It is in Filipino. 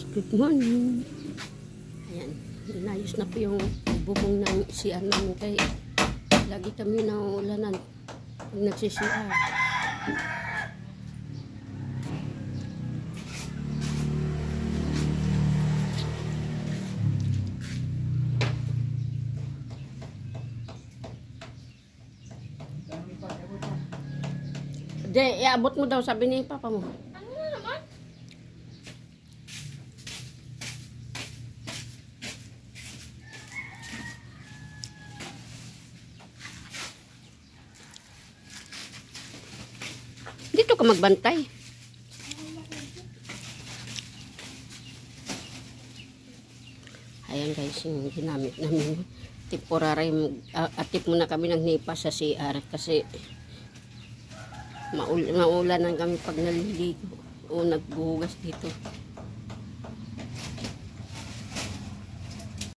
Good morning. Ayan, inayos na po yung bubong ng CR namin kay lagi kami nauulanan pag nagsi-CR. De, iabot mo daw, sabi ni Papa mo. Ano na naman? Dito ka magbantay. Ayan guys, yung ginamit namin. Temporary, atip muna kami ng nipa sa CR kasi maulanan kami pag naliligo o nagbuhugas dito.